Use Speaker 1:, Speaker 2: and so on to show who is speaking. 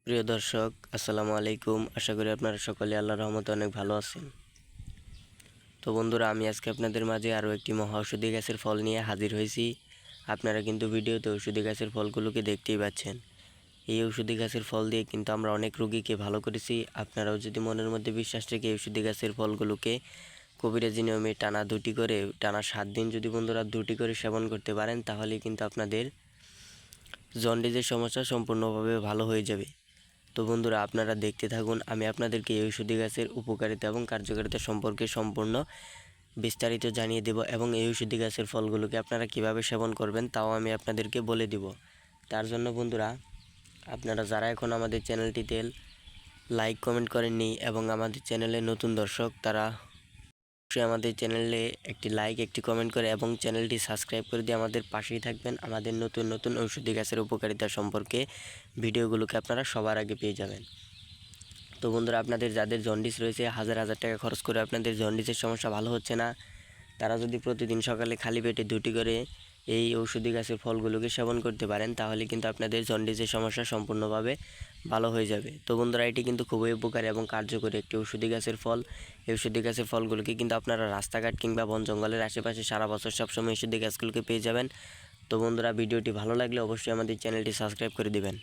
Speaker 1: প্রিয় দর্শক, আসসালামু আলাইকুম। আশা করি আপনারা সকলে আল্লাহর রহমতে অনেক ভালো আছেন। তো বন্ধুরা, আমি আজকে আপনাদের মাঝে আরও একটি মহা ঔষধি গাছের ফল নিয়ে হাজির হয়েছি। আপনারা কিন্তু ভিডিওতে ঔষধি গাছের ফলগুলোকে দেখতেই পাচ্ছেন। এই ঔষধি গাছের ফল দিয়ে কিন্তু আমরা অনেক রোগীকে ভালো করেছি। আপনারাও যদি মনের মধ্যে বিশ্বাস রেখে ঔষধি গাছের ফলগুলোকে কবিরাজি নিয়মে টানা 7 দিন যদি বন্ধুরা 2টি করে সেবন করতে পারেন, তাহলে কিন্তু আপনাদের জন্ডিসের সমস্যা সম্পূর্ণভাবে ভালো হয়ে যাবে। তো বন্ধুরা, আপনারা দেখতে থাকুন। আমি আপনাদেরকে এই ঔষধি গাছের উপকারিতা এবং কার্যকারিতা সম্পর্কে সম্পূর্ণ বিস্তারিত জানিয়ে দেব এবং এই ঔষধি গাছের ফলগুলোকে আপনারা কিভাবে সেবন করবেন তাও আমি আপনাদেরকে বলে দিব। তার জন্য বন্ধুরা, আপনারা যারা এখন আমাদের চ্যানেলটিতে লাইক কমেন্ট করেননি এবং আমাদের চ্যানেলে নতুন দর্শক, তারা অবশ্যই আমাদের চ্যানেলে একটি লাইক একটি কমেন্ট করে এবং চ্যানেলটি সাবস্ক্রাইব করে দিয়ে আমাদের পাশেই থাকবেন। আমাদের নতুন নতুন ঔষধি গাছের উপকারিতা সম্পর্কে ভিডিওগুলোকে আপনারা সবার আগে পেয়ে যাবেন। তো বন্ধুরা, আপনাদের যাদের জন্ডিস রয়েছে, হাজার হাজার টাকা খরচ করে আপনাদের জন্ডিসের সমস্যা ভালো হচ্ছে না, তারা যদি প্রতিদিন সকালে খালি পেটে 2টি করে এই ঔষধি গাছের ফলগুলোকে সেবন করতে পারেন, তাহলে কিন্তু আপনাদের জন্ডিসের সমস্যা সম্পূর্ণভাবে ভালো হয়ে যাবে। তো বন্ধুরা, এটি কিন্তু খুবই উপকারী এবং কার্যকরী একটি ঔষধি গাছের ফল। এই ঔষধি গাছের ফলগুলোকে কিন্তু আপনারা রাস্তাঘাট কিংবা বন জঙ্গলের আশেপাশে সারা বছর সবসময় ঔষধি গাছগুলোকে পেয়ে যাবেন। তো বন্ধুরা, ভিডিওটি ভালো লাগলে অবশ্যই আমাদের চ্যানেলটি সাবস্ক্রাইব করে দিবেন।